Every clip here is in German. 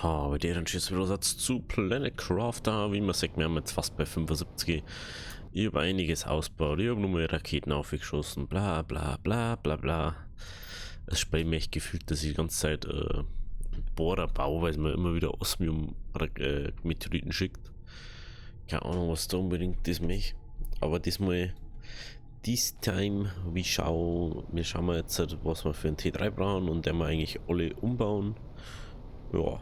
Habe deren Schiffsbüro-Satz zu Planet Crafter. Wie man sagt, wir haben jetzt fast bei 75. Ich habe einiges ausgebaut. Ich habe nur mal Raketen aufgeschossen. Bla bla bla bla bla. Es speit mir echt gefühlt, dass ich die ganze Zeit Bohrer baue, weil es mir immer wieder Osmium-Meteoriten schickt. Keine Ahnung, was da unbedingt ist mich. Aber diesmal, wir schauen mal jetzt, was wir für einen T3 brauchen und den wir eigentlich alle umbauen. Ja,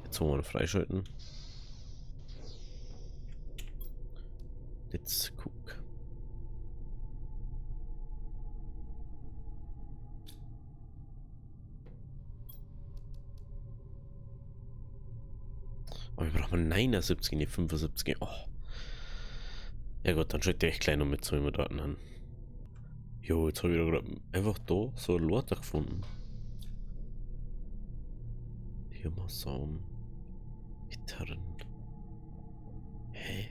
jetzt wollen wir freischalten. Let's cook. Aber wir brauchen 79, nicht 75. Oh. Ja gut, dann schaut der echt klein noch mit so immer dort an. Jo, jetzt habe ich da gerade einfach da so ein Lorter gefunden. Hier mal Saum. Gitarren. Hä?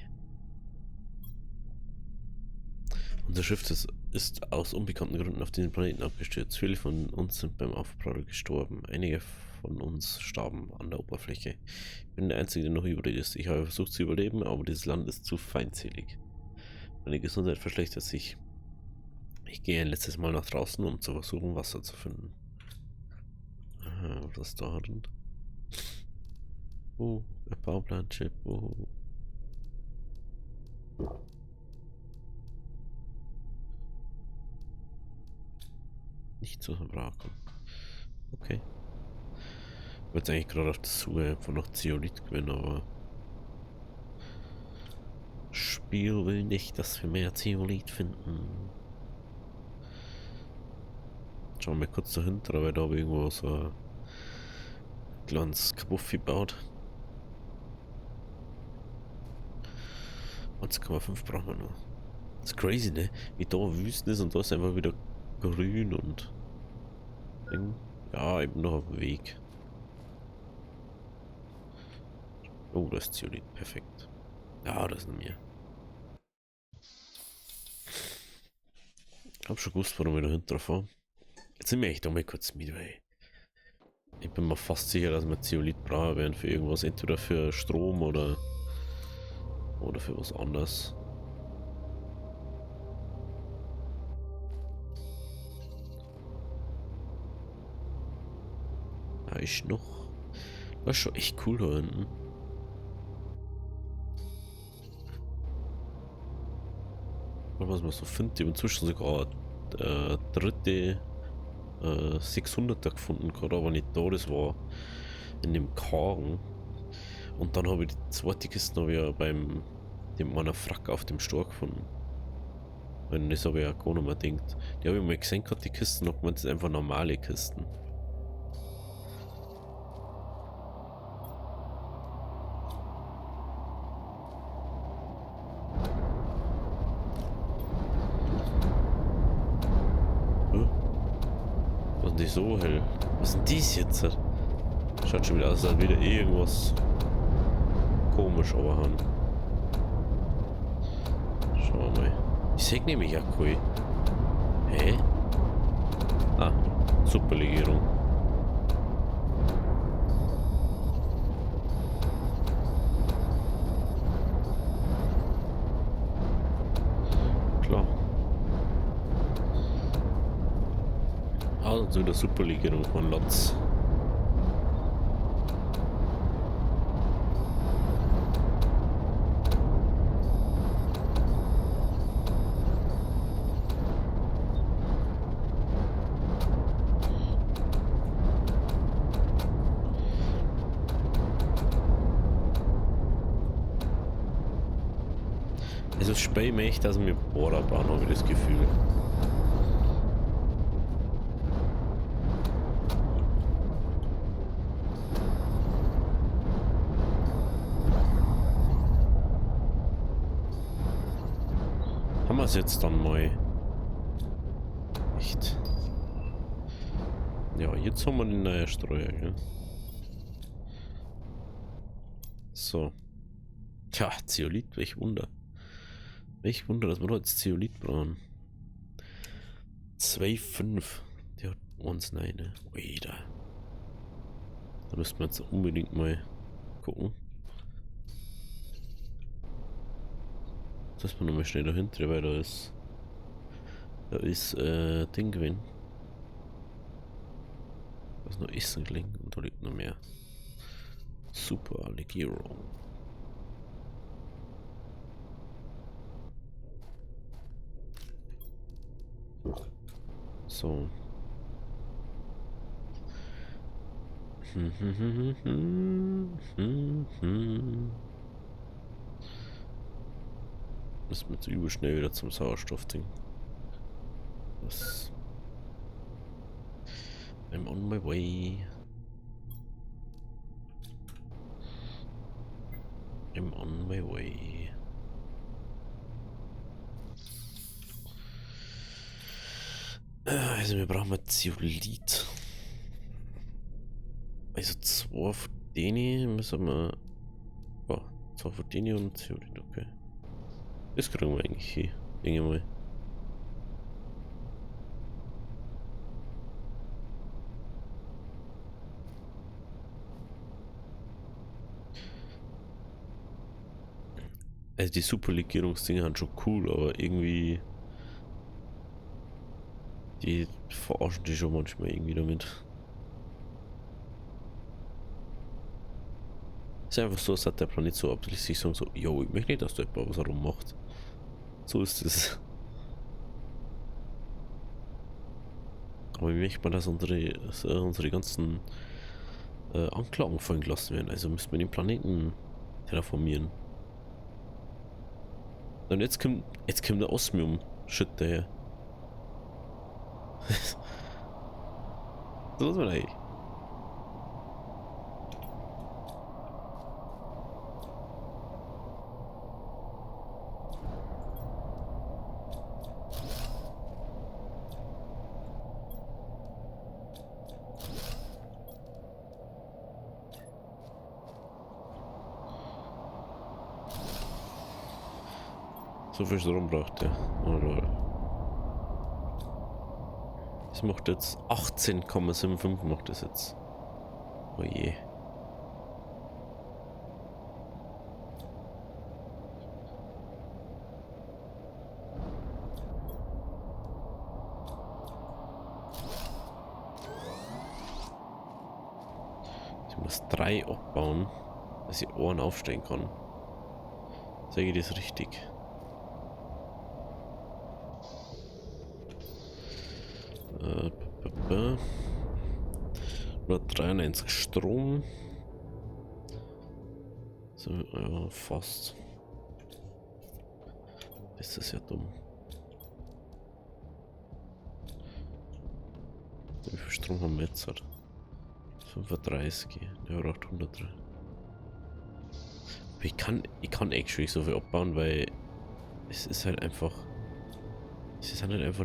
Unser Schiff ist aus unbekannten Gründen auf diesem Planeten abgestürzt. Viele von uns sind beim Aufprall gestorben. Einige von uns starben an der Oberfläche. Ich bin der Einzige, der noch übrig ist. Ich habe versucht zu überleben, aber dieses Land ist zu feindselig. Meine Gesundheit verschlechtert sich. Ich gehe ein letztes Mal nach draußen, um zu versuchen, Wasser zu finden. Aha, was ist da drin? Oh, ein Bauplan-Chip. Oh. Nicht zu verbraten. Okay. Ich wollte eigentlich gerade auf der Suche von noch Zeolit gewinnen, aber Spiel will nicht, dass wir mehr Zeolit finden. Schauen wir kurz dahinter, weil da habe ich irgendwo so ein kleines Kabuffi gebaut. 1,5 brauchen wir noch. Das ist crazy, ne? Wie da Wüsten ist und da ist einfach wieder grün und ja, eben noch auf dem Weg. Oh, das ist Zeolit. Perfekt. Ja, das ist mir. Ich hab schon gewusst, warum wir da hinten fahren. Jetzt sind wir echt mal kurz mit, weil ich bin mir fast sicher, dass wir Zeolit brauchen werden für irgendwas. Entweder für Strom oder für was anderes. Da ist noch. Das ist schon echt cool da hinten. Was man so findet, ich habe inzwischen sogar dritte 600er gefunden, gerade aber nicht da, das war in dem Kargen. Und dann habe ich die zweite Kiste noch ja beim meiner Frack auf dem Stor gefunden. Und das habe ich auch gar nicht mehr gedacht. Die habe ich mal gesehen, die Kisten, noch gemeint, das sind einfach normale Kisten. Was ist denn die so hell? Was ist denn dies jetzt? Schaut schon wieder aus, als wieder irgendwas komisch aber haben. Schauen wir mal. Ich sehe nämlich auch cool. Hä? Ah, Superlegierung. Klar. Also wieder Superlegierung von Lotz. Also spät mir echt, dass wir Bohrer bauen, habe ich das Gefühl. Haben wir es jetzt dann mal? Echt? Ja, jetzt haben wir den neuen Streuer, gell? So. Tja, Zeolit, welch Wunder. Welch Wunder, dass wir da jetzt Zeolit brauchen. 2,5. Der hat uns nein, ne? Oida. Da müssen wir jetzt unbedingt mal gucken. Dass wir nochmal schnell dahinter, weil da ist Ding gewesen. Was noch Essen gelingt und da liegt noch mehr. Super Legierung. So. Müssen wir jetzt übel schnell wieder zum Sauerstoffding. Das. I'm on my way. I'm on my way. Also wir brauchen mal Zeolit. Also 2 von denen müssen wir... Oh, 2 von denen und Zeolit, okay. Das kriegen wir eigentlich hier. Irgendwann mal. Also die Superlegierungsdinger sind schon cool, aber irgendwie... Die verarschen die schon manchmal irgendwie damit. Es ist einfach so, als hat der Planet so absichtlich sich so, yo, ich möchte nicht, dass da jemand was rummacht. So ist es. Aber wie möchte man, dass unsere ganzen Anklagen fallen gelassen werden? Also müssen wir den Planeten terraformieren. Und jetzt kommt der Osmium-Shit daher. So ist man eigentlich. So viel Strom braucht der. Das macht jetzt 18,75 macht das jetzt. Oh je. Ich muss 3 abbauen, dass ich Ohren aufstellen kann. Sage ich das richtig? Äh, 193 Strom. So, ja, fast. Das ist ja dumm. Wie viel Strom haben wir jetzt? 35, der braucht 103. Aber ich kann actually so viel abbauen, weil es ist halt einfach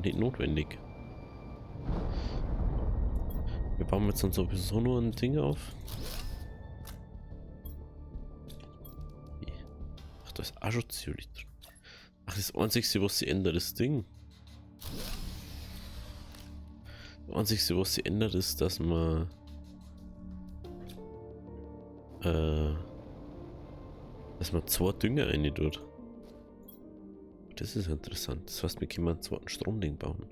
nicht notwendig. Wir bauen jetzt dann sowieso nur ein Ding auf. Ach, da ist auch schon Zeolit drin. Ach, das Einzige, was sie ändert, ist das Ding. Das Einzige, was sie ändert, ist, dass man dass man 2 Dünger rein tut. Das ist interessant. Das heißt, wir können einen zweiten Stromding bauen.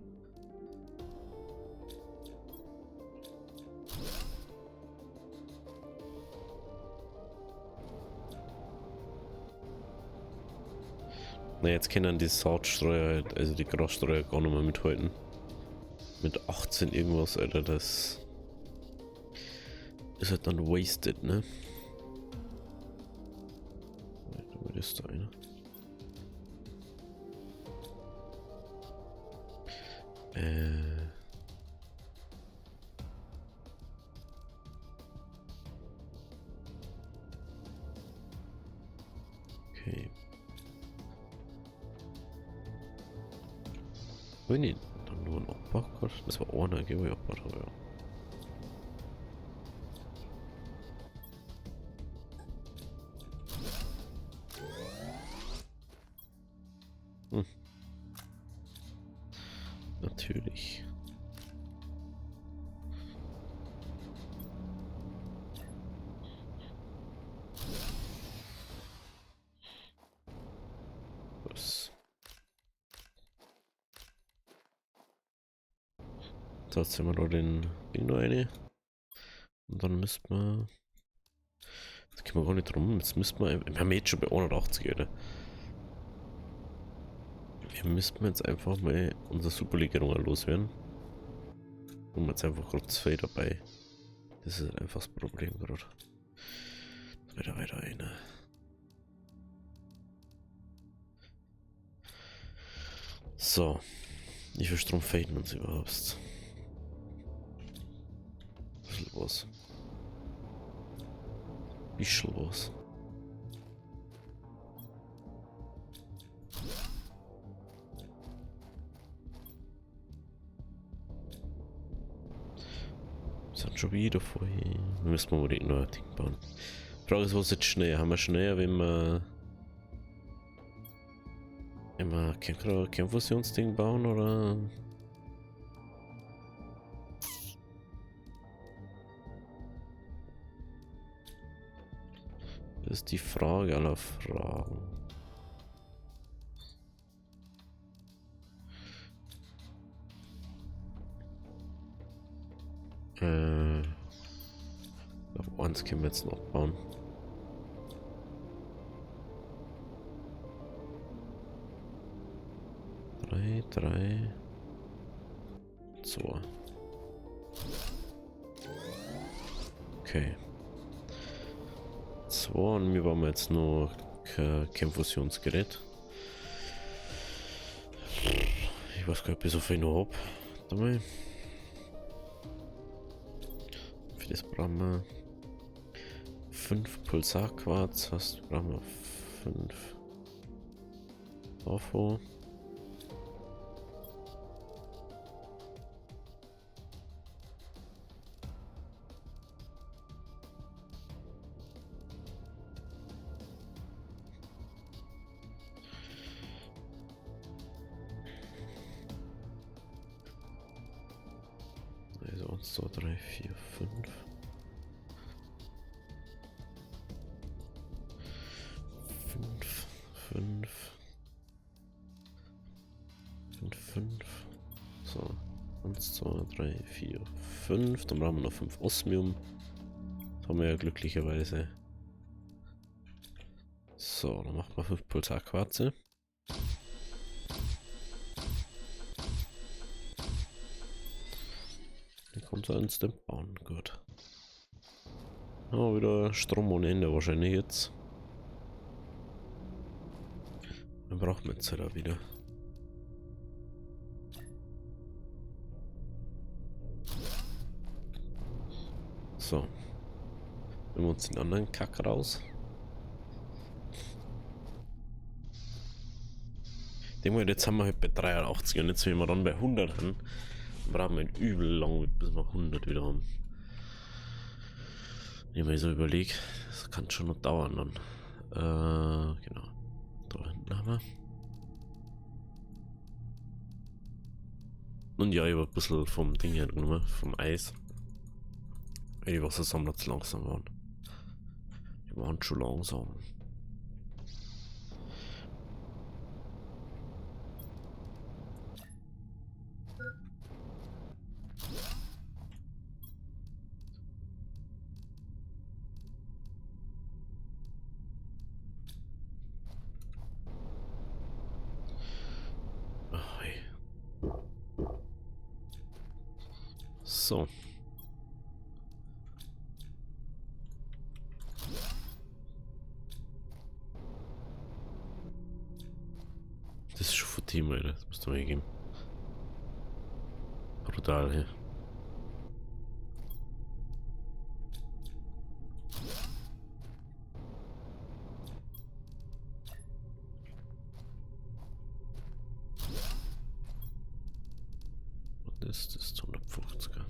Na, jetzt können die Saatstreuer, also die Grasstreuer, gar nicht mehr mithalten. Mit 18 irgendwas, Alter, das ist halt dann wasted, ne? Da ist da einer. Okay. Oh nee, dann nur ein Abbau. Das war einer, gell, wo ich abgebaut habe, ja. Natürlich. da ziehen wir da den Ding noch rein. Und dann müssten wir. Das können wir gar nicht drum. Jetzt müssten wir. Wir haben jetzt schon bei 81, oder? Wir müssten jetzt einfach mal unsere Superlegerungen loswerden. Und wir jetzt einfach gerade 2 dabei. Das ist einfach das Problem gerade. Weiter eine. So. Wie viel Strom faden uns überhaupt? Bisschen was. Bisschen was. Sind schon wieder vorhin. Wir müssen mal unbedingt noch ein Ding bauen. Die Frage ist, was jetzt schnell? Haben wir schneller, wenn wir Kernfusionsding bauen, oder? Das ist die Frage aller Fragen. Auf eins können wir jetzt noch bauen. Drei, 2. Okay. 2 und wir bauen jetzt noch kein Fusionsgerät. Ich weiß gar nicht, bis auf ich noch hab. Dabei. Für das brauchen wir 5 Pulsarquarz, hast brauchen wir 5 Orpho. Also 1, 2, 3, 4, 5. 5. So. 1, 2, 3, 4, 5. Dann brauchen wir noch 5 Osmium. Das haben wir ja glücklicherweise. So, dann machen wir 5 Pulsarquarze. Dann kommt er ins bauen. Gut. Oh, wieder Strom ohne Ende wahrscheinlich jetzt. Dann brauchen wir jetzt halt wieder. So. Nehmen wir uns den anderen Kack raus. Ich denke mal, jetzt haben wir halt bei 83 und jetzt wenn wir dann bei 100 haben, dann brauchen wir übel lang, bis wir 100 wieder haben. Wenn ich mir so überlege, das kann schon noch dauern dann. Genau. Da hinten haben wir. Und ja, ich habe ein bisschen vom Ding her genommen, vom Eis. Die Wassersammler zu langsam waren. Die waren schon langsam. Ach, hey. So. Das ist schon von Team, Alter. Das musst du mir geben. Brutal, hier. Und das ist 150er.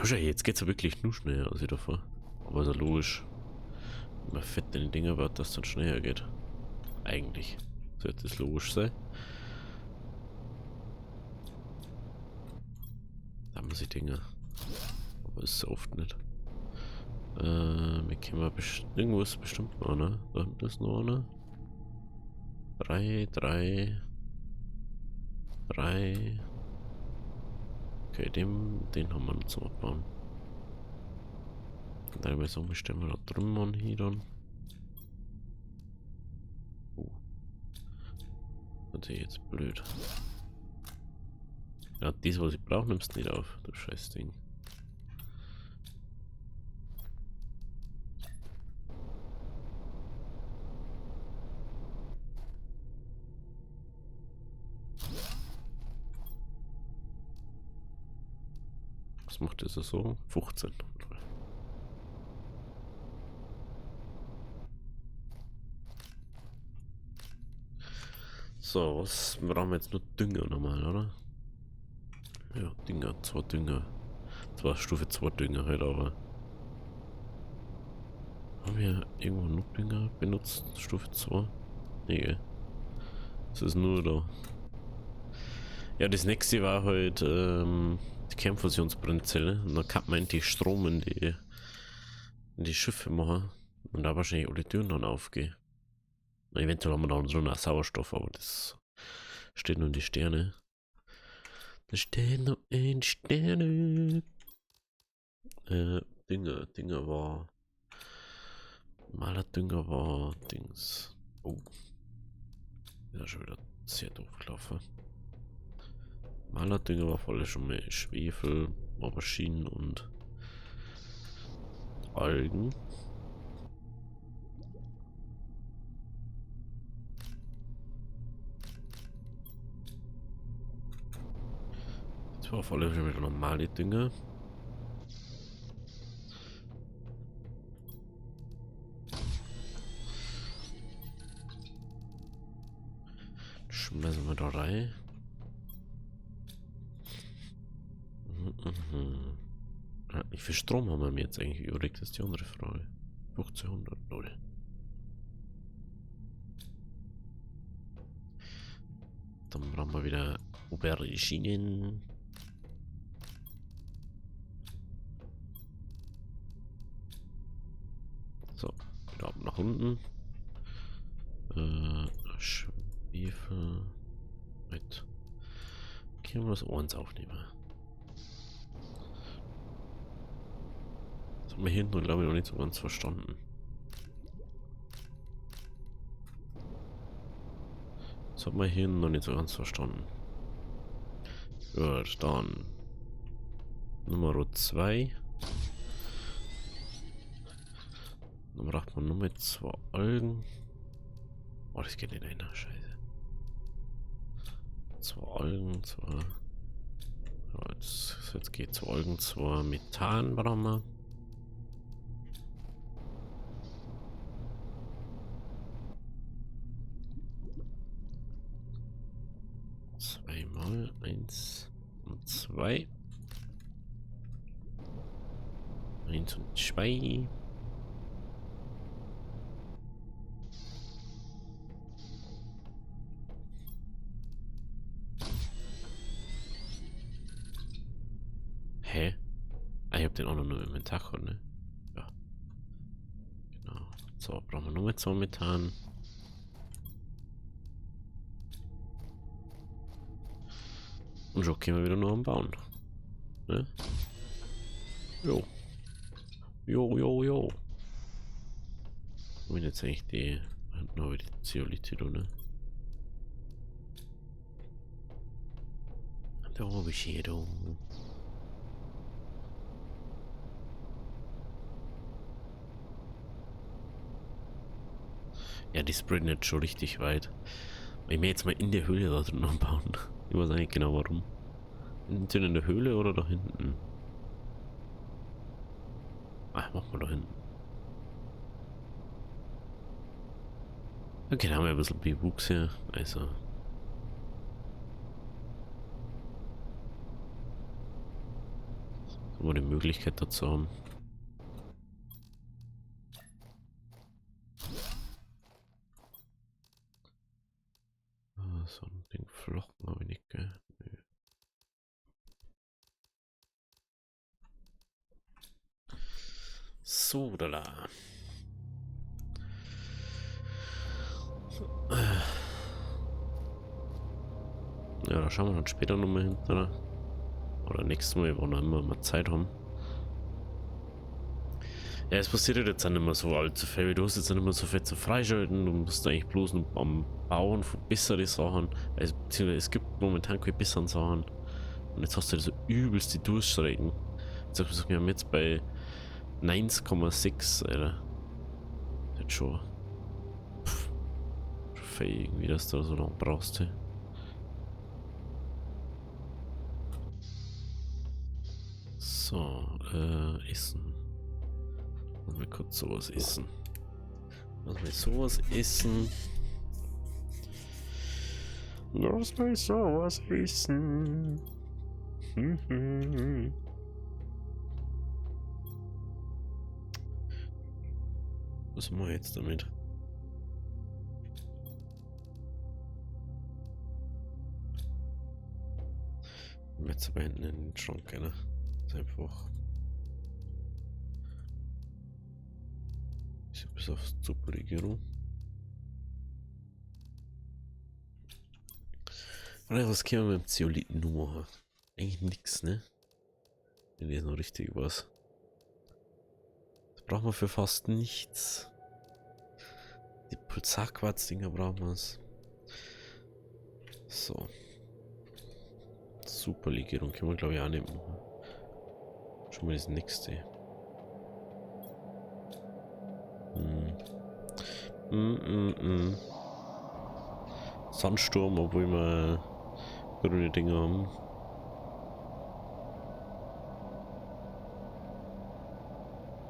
Schau, jetzt geht's ja wirklich nur schneller als ich davor. Aber ist ja logisch. Wenn man fett in die Dinger baut, dass es dann schneller geht. Eigentlich sollte es logisch sein. Da haben wir die Dinger. Aber ist so oft nicht. Wir können irgendwo ist bestimmt noch einer. Da hinten ist noch einer. 3. Okay, den haben wir noch zum Abbauen. Da würde ich sagen, bestellen wir da drüben an hier dann. Das ist jetzt blöd. Ja, das, was ich brauche, nimmst du nicht auf, du scheiß Ding. Was macht das so? 15. So, was brauchen wir jetzt nur Dünger nochmal, oder? Ja, Dünger, 2 Dünger. Zwar Stufe 2 Dünger halt, aber. Haben wir irgendwo noch Dünger benutzt? Stufe 2? Nee, gell? Das ist nur da. Ja, das nächste war halt die Kernfusionsbrennzelle. Und dann kann man endlich Strom in die Schiffe machen. Und da wahrscheinlich alle Türen dann aufgehen. Eventuell haben wir da so einen Sauerstoff, aber das steht nur in die Sterne. Das steht nur in Sterne. Dünger war. Malerdünger war Dings. Oh. Ja, schon wieder sehr doof gelaufen. Malerdünger war voll schon mal Schwefel, Auberginen und Algen. Das war voll schon wieder normale Dünger. Schmeißen wir da rein. Wie viel Strom haben wir jetzt eigentlich übrig? Das ist die andere Frage. 1500, Leute. Dann brauchen wir wieder Auberginen. So, wieder ab nach unten. Schwefel mit. Können wir das Ohrens aufnehmen? Das haben wir hinten, glaube ich, noch nicht so ganz verstanden. Das hat man hier noch nicht so ganz verstanden. Gut, dann Nummer 2. Dann braucht man nur mit 2 Algen. Oh, das geht nicht rein, scheiße. 2 Algen, 2. Ja, jetzt geht 2 Algen, 2 Methan brauchen wir. Zweimal 1 und 2. 1 und 2. Hä? Ah, ich hab den auch noch nur im Inventar, ne? Ja. Genau. So, brauchen wir nur mit 2 Methan. Und schon können wir wieder nur am Bauen. Ne? Jo. Jo. Und jetzt eigentlich die. Nur die Zeolith, ne? Da habe ich hier, du. Ja, die spreaden jetzt schon richtig weit. Ich mir jetzt mal in der Höhle da drin bauen. Ich weiß eigentlich genau warum. Sind in der Höhle oder da hinten? Ach, machen wir da hinten. Okay, da haben wir ein bisschen Bewuchs hier. Also. So die Möglichkeit dazu haben. So ein Ding flochten habe ich nicht, gell? Nö. So, da. Ja, da schauen wir dann später nochmal hinterher. Oder nächstes Mal, wann auch immer wir Zeit haben. Ja, es passiert jetzt auch nicht mehr so allzu viel. Du hast jetzt nicht mehr so viel zu freischalten. Du musst eigentlich bloß noch am Bauen von besseren Sachen. Also, beziehungsweise es gibt momentan keine besseren Sachen. Und jetzt hast du so übelst die Durchstrecken. Wir haben jetzt bei 9,6, Alter. Jetzt schon. Pff, viel irgendwie, dass du da so lange brauchst. Hey. So, Essen. Lass mal kurz sowas essen. Lass mal sowas essen. Lass mal sowas essen. Was machen wir jetzt damit? Jetzt aber hinten in den Schrank, ne? Ist einfach. Ich bis auf Superregierung. Oder was können wir mit dem Zeolithen nur machen? Eigentlich nix, ne? Wenn das noch richtig was. Das brauchen wir für fast nichts. Die Pulsarquarz-Dinger brauchen wir es. So. Superlegierung können wir glaube ich auch nicht machen. Schon mal das nächste. Sandsturm, obwohl wir grüne Dinge haben.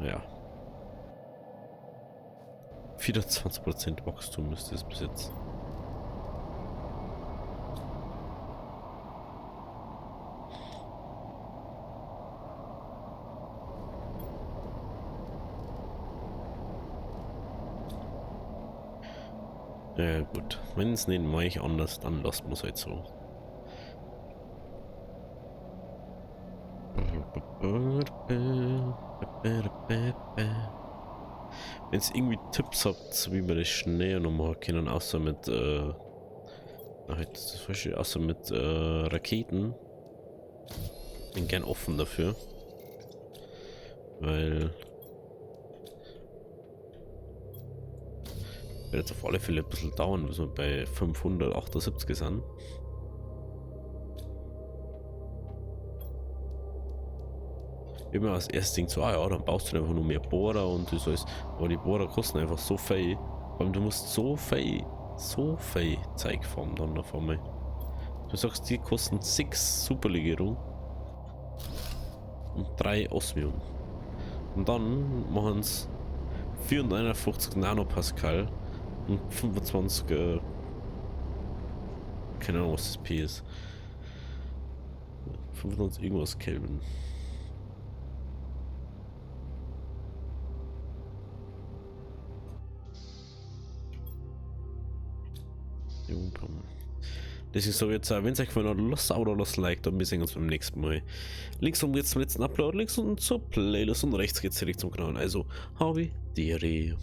Ja. 24% Wachstum ist das bis jetzt. Ja gut, wenn es nicht mache ich anders, dann lasst man es halt so. Wenn es irgendwie Tipps habt, wie man das schneller noch machen können, außer mit außer mit Raketen, bin gern offen dafür, weil wird jetzt auf alle Fälle ein bisschen dauern, bis wir bei 578 sind. Immer als erstes Ding so, ja, dann baust du einfach nur mehr Bohrer und das alles. Aber die Bohrer kosten einfach so viel. Weil du musst so viel Zeug fahren dann auf einmal. Du sagst, die kosten 6 Superlegierung und 3 Osmium. Und dann machen es 451 Nanopascal und 25 keine Ahnung was das P ist. 25 irgendwas Kelvin. Deswegen sage ich jetzt, wenn es euch gefallen hat, lasst ein Abo, lasst ein Like, dann wir sehen uns beim nächsten Mal. Links unten geht's zum letzten Upload, links unten zur Playlist und rechts geht's direkt zum Kanal. Also, habe die Ehre.